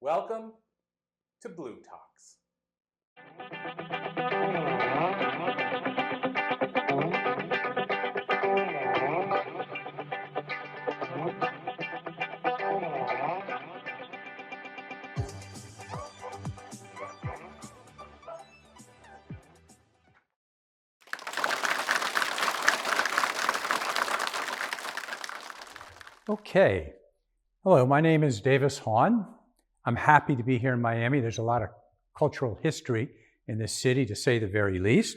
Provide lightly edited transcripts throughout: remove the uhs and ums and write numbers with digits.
Welcome to Blue Talks. Okay. Hello, my name is Davis Hahn. I'm happy to be here in Miami. There's a lot of cultural history in this city, to say the very least.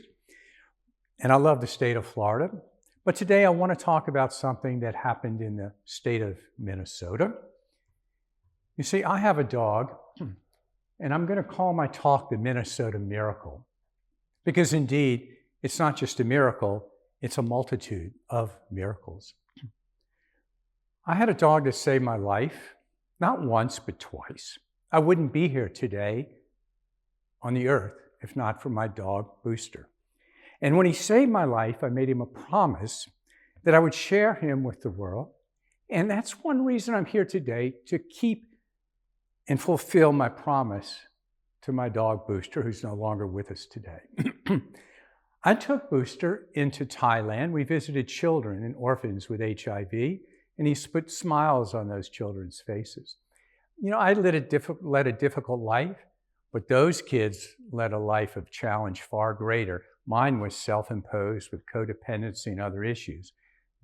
And I love the state of Florida. But today I want to talk about something that happened in the state of Minnesota. You see, I have a dog, and I'm going to call my talk the Minnesota Miracle. Because indeed, it's not just a miracle, it's a multitude of miracles. I had a dog that saved my life, not once, but twice. I wouldn't be here today on the earth if not for my dog, Booster. And when he saved my life, I made him a promise that I would share him with the world. And that's one reason I'm here today, to keep and fulfill my promise to my dog, Booster, who's no longer with us today. I took Booster into Thailand. We visited children and orphans with HIV. And he put smiles on those children's faces. You know, I led a difficult life, but those kids led a life of challenge far greater. Mine was self-imposed with codependency and other issues.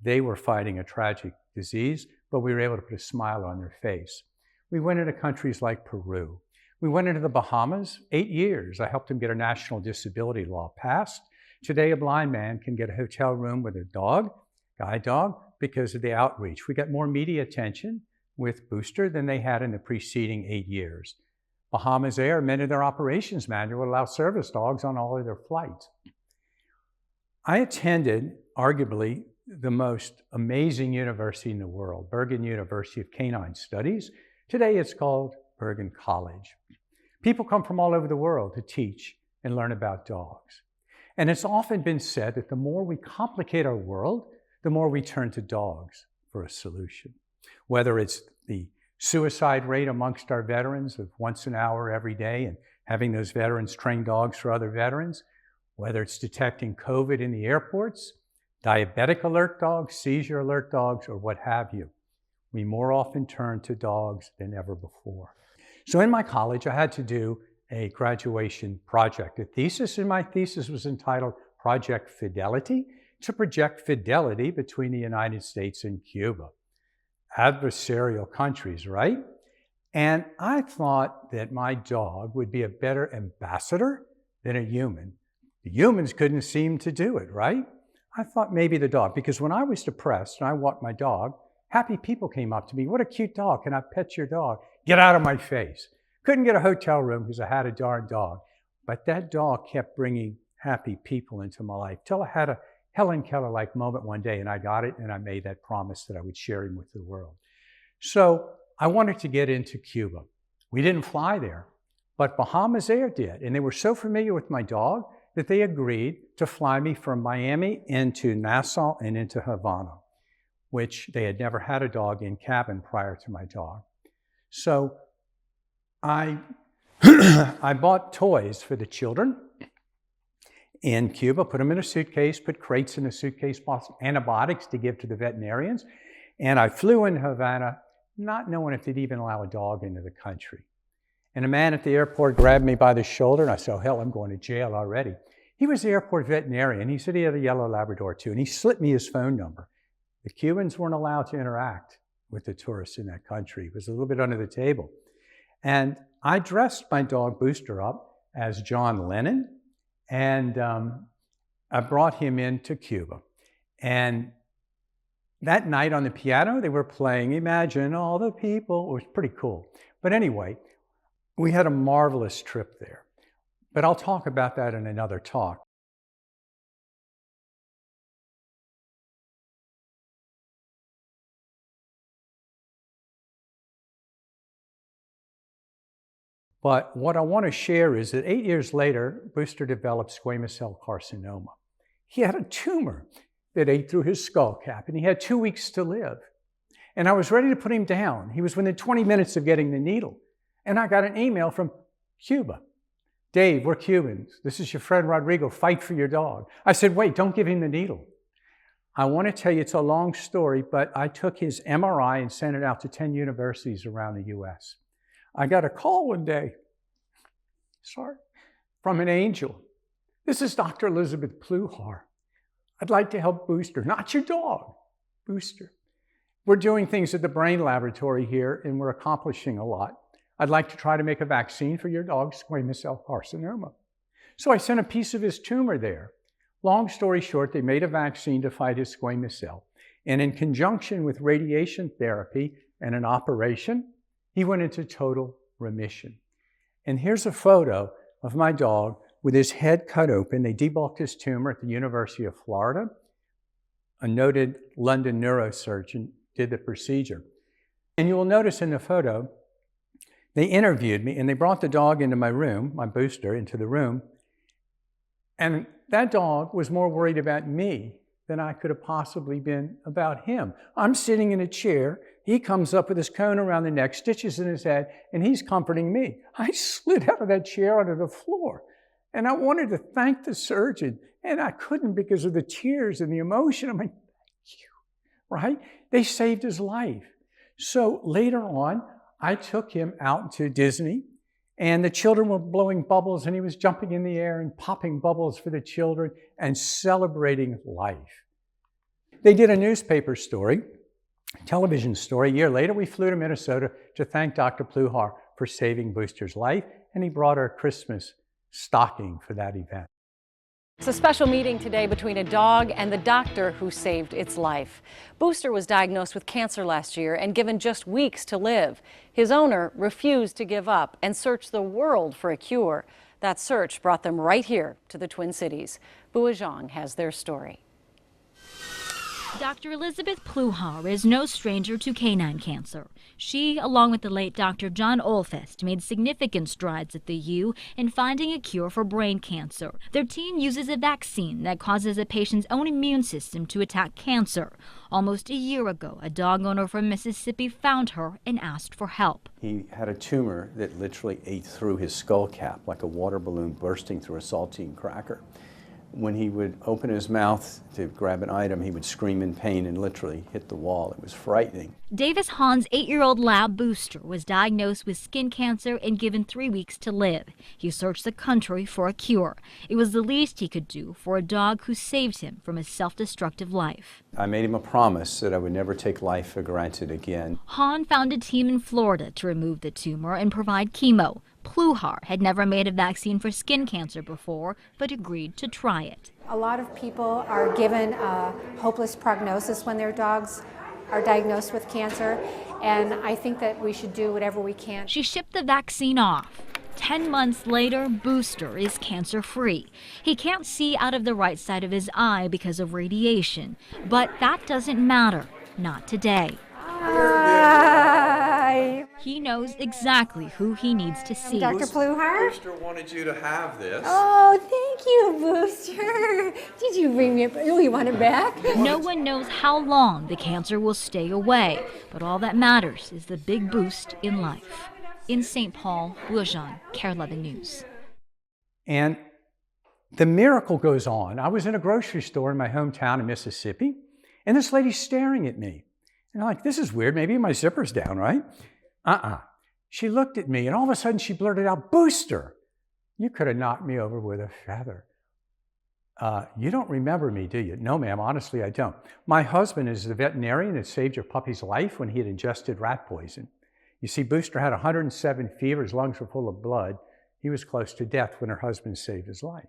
They were fighting a tragic disease, but we were able to put a smile on their face. We went into countries like Peru. We went into the Bahamas, 8 years. I helped them get a national disability law passed. Today, a blind man can get a hotel room with a dog, guide dog, because of the outreach. We got more media attention with Booster than they had in the preceding 8 years. Bahamas Air amended their operations manual to allow service dogs on all of their flights. I attended arguably the most amazing university in the world, Bergen University of Canine Studies. Today it's called Bergen College. People come from all over the world to teach and learn about dogs. And it's often been said that the more we complicate our world, the more we turn to dogs for a solution. Whether it's the suicide rate amongst our veterans of once an hour every day and having those veterans train dogs for other veterans, whether it's detecting COVID in the airports, diabetic alert dogs, seizure alert dogs, or what have you, we more often turn to dogs than ever before. So in my college, I had to do a graduation project, a thesis, and my thesis was entitled Project Fidelity, to project fidelity between the United States and Cuba. Adversarial countries, right? And I thought that my dog would be a better ambassador than a human. The humans couldn't seem to do it, right? I thought maybe the dog, because when I was depressed and I walked my dog, happy people came up to me. What a cute dog. Can I pet your dog? Get out of my face. Couldn't get a hotel room because I had a darn dog. But that dog kept bringing happy people into my life till I had a Helen Keller-like moment one day, and I got it, and I made that promise that I would share him with the world. So I wanted to get into Cuba. We didn't fly there, but Bahamas Air did, and they were so familiar with my dog that they agreed to fly me from Miami into Nassau and into Havana, which they had never had a dog in cabin prior to my dog. So I bought toys for the children in Cuba, put them in a suitcase, put crates in the suitcase, bought antibiotics to give to the veterinarians. And I flew in Havana, not knowing if they'd even allow a dog into the country. And a man at the airport grabbed me by the shoulder, and I said, oh, hell, I'm going to jail already. He was the airport veterinarian. He said he had a yellow Labrador too, and he slipped me his phone number. The Cubans weren't allowed to interact with the tourists in that country. It was a little bit under the table. And I dressed my dog Booster up as John Lennon, and I brought him into Cuba. And that night on the piano, they were playing Imagine All the People. It was pretty cool. But anyway, we had a marvelous trip there. But I'll talk about that in another talk. But what I want to share is that 8 years later, Booster developed squamous cell carcinoma. He had a tumor that ate through his skull cap, and he had 2 weeks to live. And I was ready to put him down. He was within 20 minutes of getting the needle. And I got an email from Cuba. Dave, we're Cubans. This is your friend Rodrigo. Fight for your dog. I said, wait, don't give him the needle. I want to tell you, it's a long story, but I took his MRI and sent it out to 10 universities around the US. I got a call one day, from an angel. This is Dr. Elizabeth Pluhar. I'd like to help Booster, not your dog, Booster. We're doing things at the Brain Laboratory here, and we're accomplishing a lot. I'd like to try to make a vaccine for your dog's squamous cell carcinoma. So I sent a piece of his tumor there. Long story short, they made a vaccine to fight his squamous cell. And in conjunction with radiation therapy and an operation, he went into total remission. And here's a photo of my dog with his head cut open. They debulked his tumor at the University of Florida. A noted London neurosurgeon did the procedure. And you will notice in the photo, they interviewed me and they brought the dog into my room, my Booster, into the room. And that dog was more worried about me than I could have possibly been about him. I'm sitting in a chair. He comes up with his cone around the neck, stitches in his head, and he's comforting me. I slid out of that chair onto the floor. And I wanted to thank the surgeon, and I couldn't because of the tears and the emotion. I'm like, thank you, right? They saved his life. So later on, I took him out to Disney, and the children were blowing bubbles, and he was jumping in the air and popping bubbles for the children and celebrating life. They did a newspaper story, television story. A year later, we flew to Minnesota to thank Dr. Pluhar for saving Booster's life, and he brought her a Christmas stocking for that event. It's a special meeting today between a dog and the doctor who saved its life. Booster was diagnosed with cancer last year and given just weeks to live. His owner refused to give up and searched the world for a cure. That search brought them right here to the Twin Cities. Buajong has their story. Dr. Elizabeth Pluhar is no stranger to canine cancer. She, along with the late Dr. John Olfest, made significant strides at the U in finding a cure for brain cancer. Their team uses a vaccine that causes a patient's own immune system to attack cancer. Almost a year ago, a dog owner from Mississippi found her and asked for help. He had a tumor that literally ate through his skull cap like a water balloon bursting through a saltine cracker. When he would open his mouth to grab an item, he would scream in pain and literally hit the wall. It was frightening. Davis Hahn's 8-year-old lab Booster was diagnosed with skin cancer and given 3 weeks to live. He searched the country for a cure. It was the least he could do for a dog who saved him from a self-destructive life. I made him a promise that I would never take life for granted again. Hahn found a team in Florida to remove the tumor and provide chemo. Pluhar had never made a vaccine for skin cancer before, but agreed to try it. A lot of people are given a hopeless prognosis when their dogs are diagnosed with cancer, and I think that we should do whatever we can. She shipped the vaccine off. 10 months later, Booster is cancer-free. He can't see out of the right side of his eye because of radiation, but that doesn't matter, not today. Hi. He knows exactly who he needs to see. Dr. Pluhar? Booster wanted you to have this. Oh, thank you, Booster. Did you bring me you want it back? No one knows how long the cancer will stay away, but all that matters is the big boost in life. In St. Paul, Buajong, KARE 11 News. And the miracle goes on. I was in a grocery store in my hometown in Mississippi, and this lady's staring at me. And I'm like, this is weird. Maybe my zipper's down, right? She looked at me, and all of a sudden she blurted out, Booster, you could have knocked me over with a feather. You don't remember me, do you? No, ma'am, honestly, I don't. My husband is the veterinarian that saved your puppy's life when he had ingested rat poison. You see, Booster had 107 fever. His lungs were full of blood. He was close to death when her husband saved his life.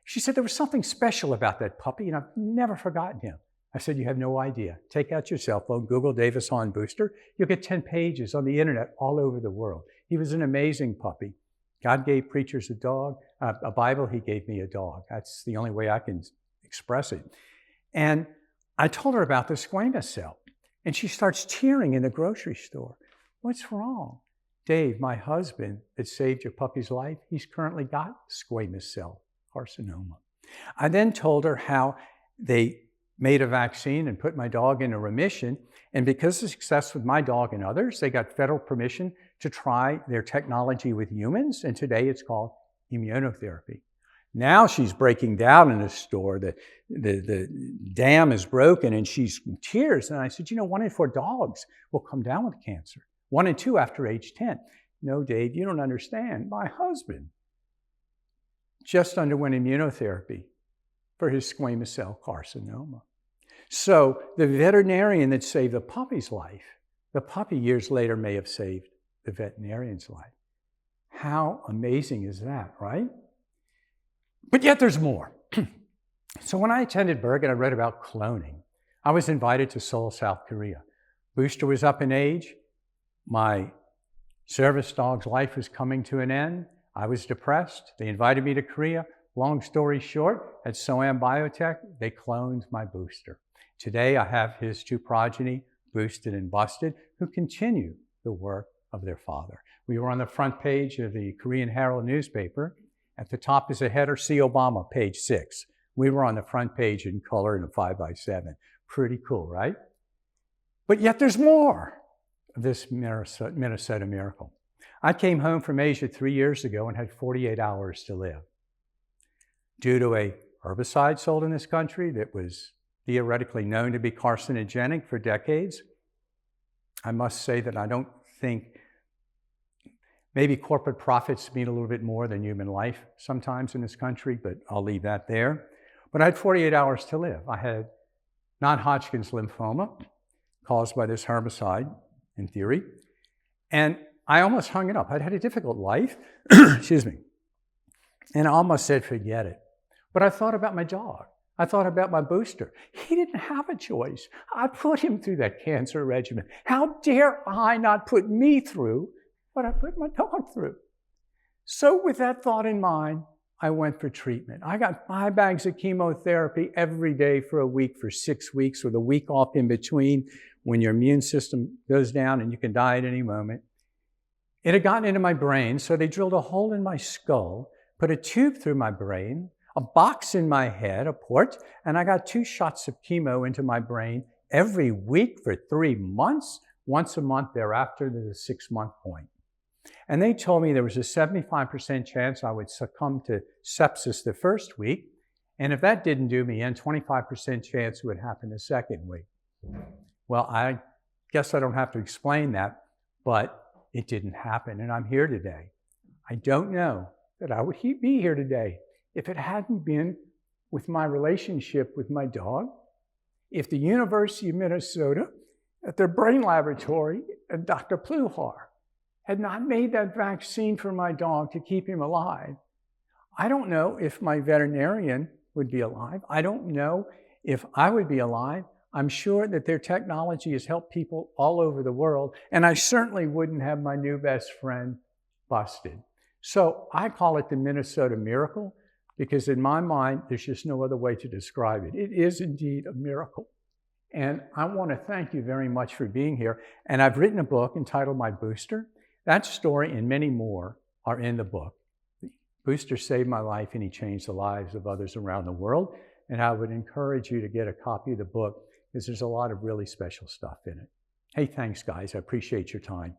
She said there was something special about that puppy, and I've never forgotten him. I said, you have no idea. Take out your cell phone, Google Davis Hahn Booster. You'll get 10 pages on the internet all over the world. He was an amazing puppy. God gave preachers a Bible, he gave me a dog. That's the only way I can express it. And I told her about the squamous cell, and she starts tearing in the grocery store. What's wrong? Dave, my husband that saved your puppy's life, he's currently got squamous cell carcinoma. I then told her how they made a vaccine and put my dog into remission. And because of success with my dog and others, they got federal permission to try their technology with humans. And today it's called immunotherapy. Now she's breaking down in the store. The dam is broken and she's in tears. And I said, 1 in 4 dogs will come down with cancer. 1 in 2 after age 10. No, Dave, you don't understand. My husband just underwent immunotherapy for his squamous cell carcinoma. So the veterinarian that saved the puppy's life, the puppy years later may have saved the veterinarian's life. How amazing is that, right? But yet there's more. So when I attended Bergen, I read about cloning. I was invited to Seoul, South Korea. Booster was up in age. My service dog's life was coming to an end. I was depressed. They invited me to Korea. Long story short, at Soam Biotech, they cloned my Booster. Today, I have his 2 progeny, Boosted and Busted, who continue the work of their father. We were on the front page of the Korean Herald newspaper. At the top is a header, See Obama, page 6. We were on the front page in color in a 5x7. Pretty cool, right? But yet there's more of this Minnesota miracle. I came home from Asia 3 years ago and had 48 hours to live. Due to a herbicide sold in this country that was theoretically known to be carcinogenic for decades, I must say that I don't think, maybe corporate profits mean a little bit more than human life sometimes in this country, but I'll leave that there. But I had 48 hours to live. I had non-Hodgkin's lymphoma caused by this herbicide, in theory, and I almost hung it up. I'd had a difficult life, excuse me, and I almost said, forget it. But I thought about my dog. I thought about my Booster. He didn't have a choice. I put him through that cancer regimen. How dare I not put me through what I put my dog through? So with that thought in mind, I went for treatment. I got 5 bags of chemotherapy every day for a week for 6 weeks with a week off in between when your immune system goes down and you can die at any moment. It had gotten into my brain, so they drilled a hole in my skull, put a tube through my brain, a box in my head, a port, and I got 2 shots of chemo into my brain every week for 3 months, once a month thereafter to the 6-month point. And they told me there was a 75% chance I would succumb to sepsis the first week, and if that didn't do me in, 25% chance it would happen the second week. Well, I guess I don't have to explain that, but it didn't happen, and I'm here today. I don't know that I would be here today if it hadn't been with my relationship with my dog, if the University of Minnesota, at their brain laboratory, and Dr. Pluhar, had not made that vaccine for my dog to keep him alive. I don't know if my veterinarian would be alive. I don't know if I would be alive. I'm sure that their technology has helped people all over the world, and I certainly wouldn't have my new best friend busted. So I call it the Minnesota miracle, because in my mind, there's just no other way to describe it. It is indeed a miracle. And I want to thank you very much for being here. And I've written a book entitled My Booster. That story and many more are in the book. Booster saved my life and he changed the lives of others around the world. And I would encourage you to get a copy of the book because there's a lot of really special stuff in it. Hey, thanks guys, I appreciate your time.